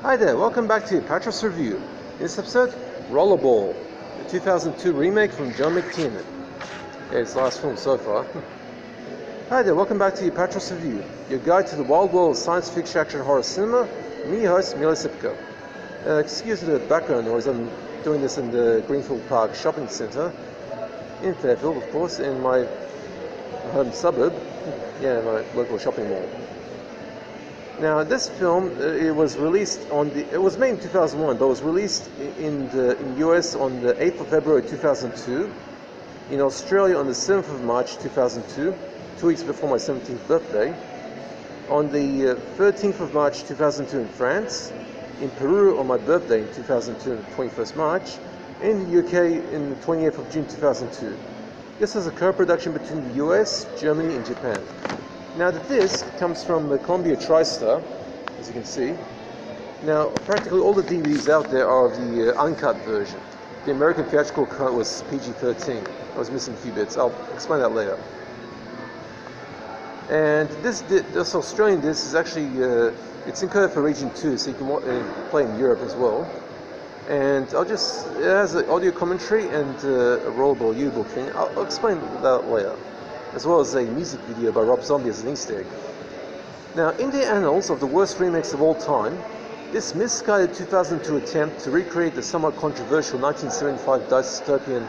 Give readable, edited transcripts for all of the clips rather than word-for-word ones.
Hi there, welcome back to Apatros Review. In this episode, Rollerball, the 2002 remake from John McTiernan. Yeah, it's the last film so far. Hi there, welcome back to Apatros Review, your guide to the wild world of science fiction action horror cinema. Me, your host, Milo Sipko. Excuse the background noise, I'm doing this in the Greenfield Park Shopping Centre, in Fairfield, of course, in my home suburb. Yeah, my local shopping mall. Now, this film, it was made in 2001, but was released in the US on the 8th of February 2002, in Australia on the 7th of March 2002, 2 weeks before my 17th birthday, on the 13th of March 2002 in France, in Peru on my birthday in 2002, on the 21st March, and in the UK in the 28th of June 2002. This was a co-production between the US, Germany, and Japan. Now the disc comes from the Columbia TriStar, as you can see. Now practically all the DVDs out there are the UNCUT version. The American theatrical cut was PG-13. I was missing a few bits. I'll explain that later. And this Australian disc is actually it's encoded for Region 2, so you can play in Europe as well. And it has an audio commentary and a Rollerball U-book thing. I'll explain that later, as well as a music video by Rob Zombie as an Easter egg. Now, in the annals of the worst remakes of all time, this misguided 2002 attempt to recreate the somewhat controversial 1975 dystopian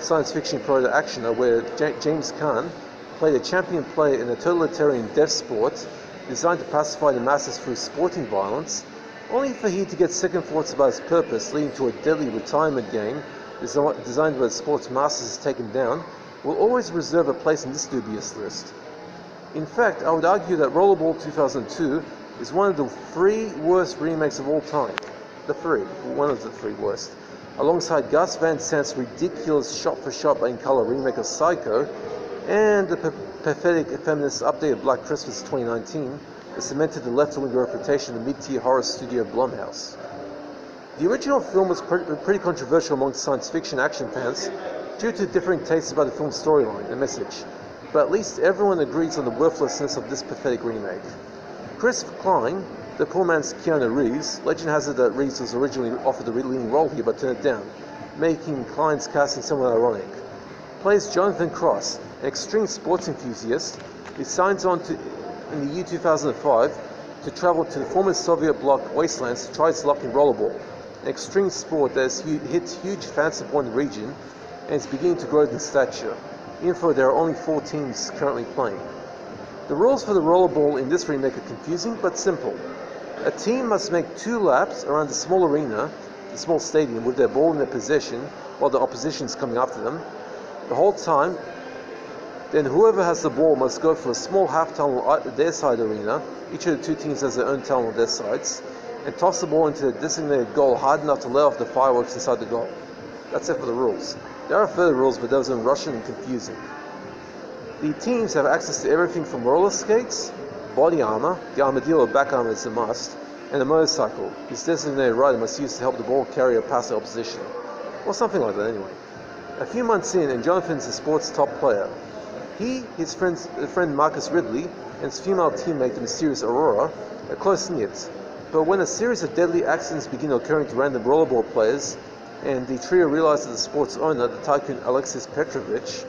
science fiction product actioner where James Caan played a champion player in a totalitarian death sport designed to pacify the masses through sporting violence, only for he to get second thoughts about his purpose, leading to a deadly retirement game designed by the sport's masters taken down, will always reserve a place in this dubious list. In fact, I would argue that Rollerball 2002 is one of the 3 worst remakes of all time. One of the 3 worst. Alongside Gus Van Sant's ridiculous shot-for-shot in-color remake of Psycho, and the pathetic feminist update of Black Christmas 2019 that cemented the left-wing reputation of the mid-tier horror studio Blumhouse. The original film was pretty controversial among science fiction action fans due to differing tastes about the film's storyline and message, but at least everyone agrees on the worthlessness of this pathetic remake. Christopher Klein, the poor man's Keanu Reeves, legend has it that Reeves was originally offered the leading role here but turned it down, making Klein's casting somewhat ironic, plays Jonathan Cross, an extreme sports enthusiast who signs on in the year 2005 to travel to the former Soviet bloc wastelands to try his luck in Rollerball, an extreme sport that has hit huge fans of one region and is beginning to grow in stature, even though there are only 4 teams currently playing. The rules for the Rollerball in this remake are confusing but simple. A team must make 2 laps around the small arena, the small stadium, with their ball in their possession while the opposition is coming after them the whole time. Then whoever has the ball must go for a small half tunnel at their side arena. Each of the 2 teams has their own tunnel on their sides, and toss the ball into the designated goal hard enough to let off the fireworks inside the goal. That's it for the rules. There are further rules, but those are Russian and confusing. The teams have access to everything from roller skates, body armor, the armadillo back armor is a must, and a motorcycle, whose designated rider must use to help the ball carrier pass the opposition. Or something like that anyway. A few months in, and Jonathan's the sport's top player. He, his friend Marcus Ridley, and his female teammate, the mysterious Aurora, are close-knit. But when a series of deadly accidents begin occurring to random rollerball players, and the trio realize that the sport's owner, the tycoon Alexis Petrovich,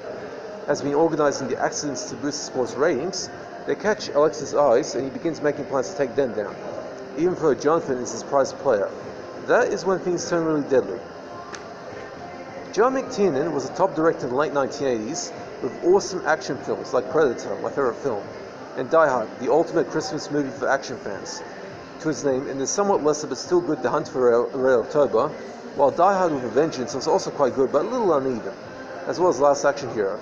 has been organizing the accidents to boost the sport's ratings, they catch Alexis' eyes and he begins making plans to take them down, even though Jonathan is his prized player. That is when things turn really deadly. John McTiernan was a top director in the late 1980s with awesome action films like Predator, my favorite film, and Die Hard, the ultimate Christmas movie for action fans, to his name, and the somewhat lesser but still good The Hunt for Red October, while Die Hard with a Vengeance was also quite good but a little uneven, as well as Last Action Hero.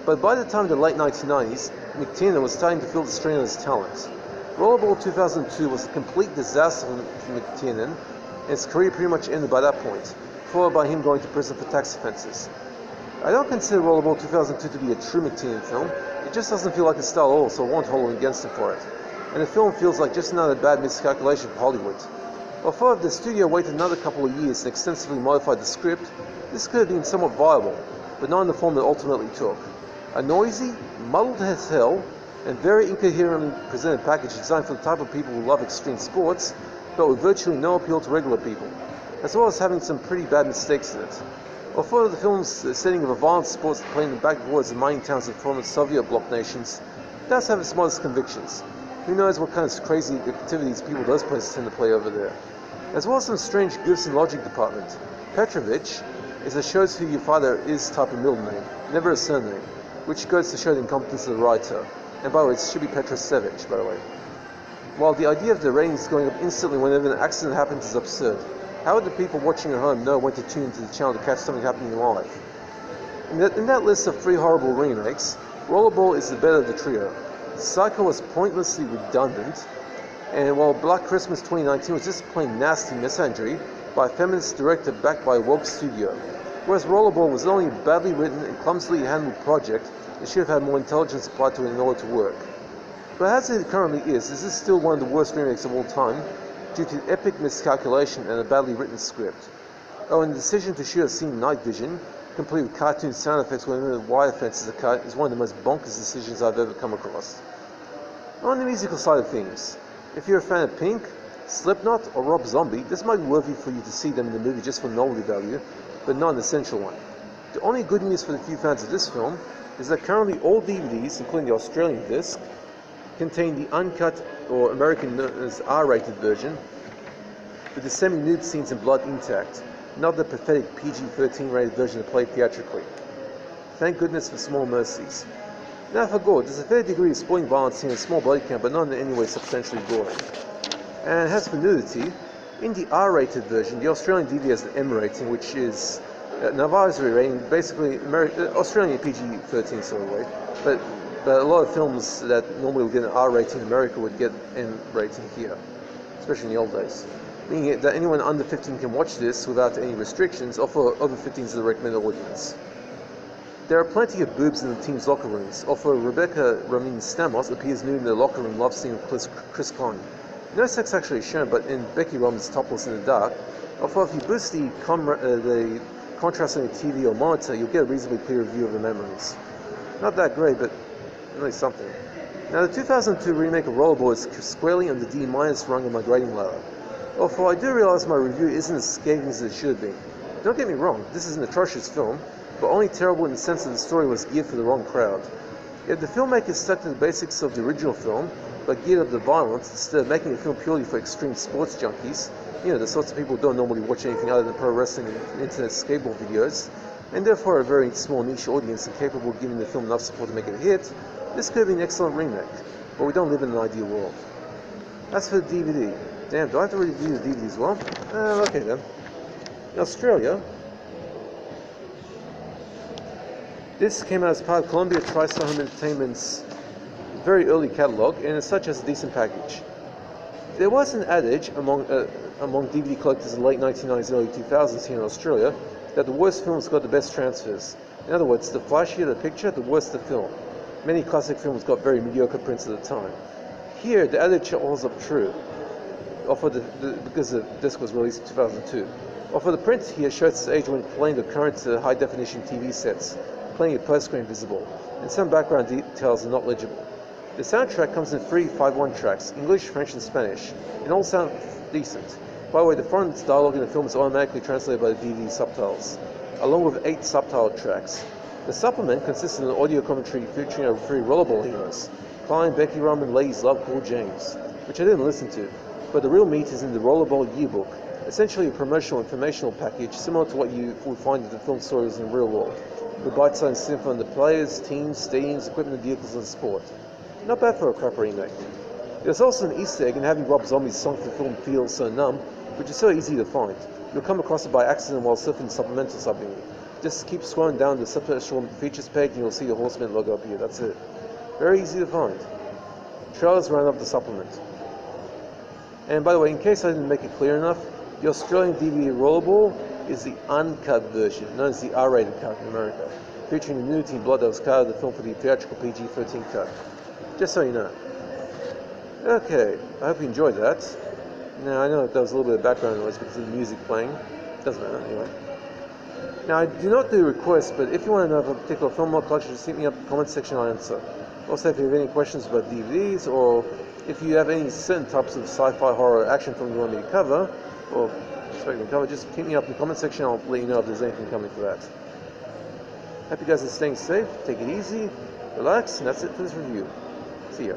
But by the time of the late 1990s, McTiernan was starting to feel the strain of his talent. Rollerball 2002 was a complete disaster for McTiernan, and his career pretty much ended by that point, followed by him going to prison for tax offenses. I don't consider Rollerball 2002 to be a true McTiernan film. It just doesn't feel like his style at all, so I won't hold him against him for it. And the film feels like just another bad miscalculation for Hollywood. Although if the studio waited another couple of years and extensively modified the script, this could have been somewhat viable, but not in the form it ultimately took. A noisy, muddled as hell, and very incoherently presented package designed for the type of people who love extreme sports but with virtually no appeal to regular people, as well as having some pretty bad mistakes in it. Although the film's setting of a violent sports playing in the backwoods and mining towns of former Soviet bloc nations does have its modest convictions. Who knows what kind of crazy activities people those places tend to play over there. As well as some strange goofs in logic department. Petrovich is a shows who your father is type of middle name, never a surname, which goes to show the incompetence of the writer. And by the way, it should be Petrosevich, by the way. While the idea of the ratings going up instantly whenever an accident happens is absurd. How would the people watching at home know when to tune into the channel to catch something happening live? In that list of 3 horrible remakes, Rollerball is the better of the trio. Psycho was pointlessly redundant, and while Black Christmas 2019 was just plain nasty misandry by a feminist director backed by a woke studio, whereas Rollerball was not only a badly written and clumsily handled project, it should have had more intelligence applied to it in order to work. But as it currently is, this is still one of the worst remakes of all time, due to epic miscalculation and a badly written script. Oh, and the decision to shoot a scene in night vision, complete with cartoon sound effects whenever the wire fences are cut, is one of the most bonkers decisions I've ever come across. On the musical side of things, if you're a fan of Pink, Slipknot, or Rob Zombie, this might be worthy for you to see them in the movie just for novelty value, but not an essential one. The only good news for the few fans of this film is that currently all DVDs, including the Australian disc, contain the uncut, or American known as R-rated version, with the semi-nude scenes and blood intact, not the pathetic PG-13 rated version played theatrically. Thank goodness for small mercies. Now for gore, there's a fair degree of sporting violence in a small body count, but not in any way substantially gory. And as for nudity, in the R-rated version, the Australian DVD has the M rating, which is an advisory rating, basically Australian PG-13 sort of way, but a lot of films that normally would get an R rating in America would get an M rating here, especially in the old days. Meaning that anyone under 15 can watch this without any restrictions, or for over 15s the recommended audience. There are plenty of boobs in the team's locker rooms, or for Rebecca Romijn-Stamos appears nude in the locker room love scene with Chris Klein. No sex actually shown, but in Becky Roman's topless in the dark, or for if you boost the contrast on your TV or monitor, you'll get a reasonably clear view of the memories. Not that great, but really something. Now, the 2002 remake of Rollerball is squarely on the D- rung of my grading ladder. Although I do realize my review isn't as scathing as it should be. Don't get me wrong, this is an atrocious film, but only terrible in the sense that the story was geared for the wrong crowd. If the filmmakers stuck to the basics of the original film, but geared up the violence instead of making a film purely for extreme sports junkies, you know, the sorts of people who don't normally watch anything other than pro wrestling and internet skateboard videos, and therefore a very small niche audience and capable of giving the film enough support to make it a hit, this could be an excellent remake, but we don't live in an ideal world. As for the DVD, damn, do I have to review the DVD as well? Okay then. In Australia, this came out as part of Columbia TriStar Home Entertainment's very early catalogue, and as such has a decent package. There was an adage among DVD collectors in the late 1990s and early 2000s here in Australia that the worst films got the best transfers. In other words, the flashier the picture, the worse the film. Many classic films got very mediocre prints at the time. Here, the adage holds up true, because the disc was released in 2002. For the print here shows its age when playing the current high-definition TV sets, plenty of post-screen visible, and some background details are not legible. The soundtrack comes in 3 5/1 tracks, English, French, and Spanish, and all sound decent. By the way, the front dialogue in the film is automatically translated by the DVD subtitles, along with 8 subtitled tracks. The supplement consists of an audio commentary featuring our 3 Rollerball heroes, Klein, Becky Roman, Ladies Love, Cool James, which I didn't listen to, but the real meat is in the Rollerball yearbook, essentially a promotional informational package similar to what you would find in the film stories in the real world, with bite-sized info on the players, teams, stadiums, equipment, vehicles, and sport. Not bad for a crap remake. There's also an Easter egg in having Rob Zombie's song for the film Feel So Numb, which is so easy to find. You'll come across it by accident while surfing the supplemental subbing. Just keep scrolling down the special features page and you'll see the Horseman logo up here. That's it. Very easy to find. Trailers round up the supplement. And by the way, in case I didn't make it clear enough, the Australian DVD Rollerball is the uncut version, known as the R-rated cut in America, featuring the nudity and blood that was cut out of the film for the theatrical PG-13 cut. Just so you know. Okay, I hope you enjoyed that. Now, I know there was a little bit of background noise because of the music playing. Doesn't matter, anyway. Now, I do not do requests, but if you want to know of a particular film or collection, just hit me up in the comment section, I'll answer. Also, if you have any questions about DVDs or If you have any certain types of sci-fi, horror, action films you want me to cover, or expect me to cover, just hit me up in the comment section. I'll let you know if there's anything coming for that. Hope you guys are staying safe. Take it easy, relax, and that's it for this review. See ya.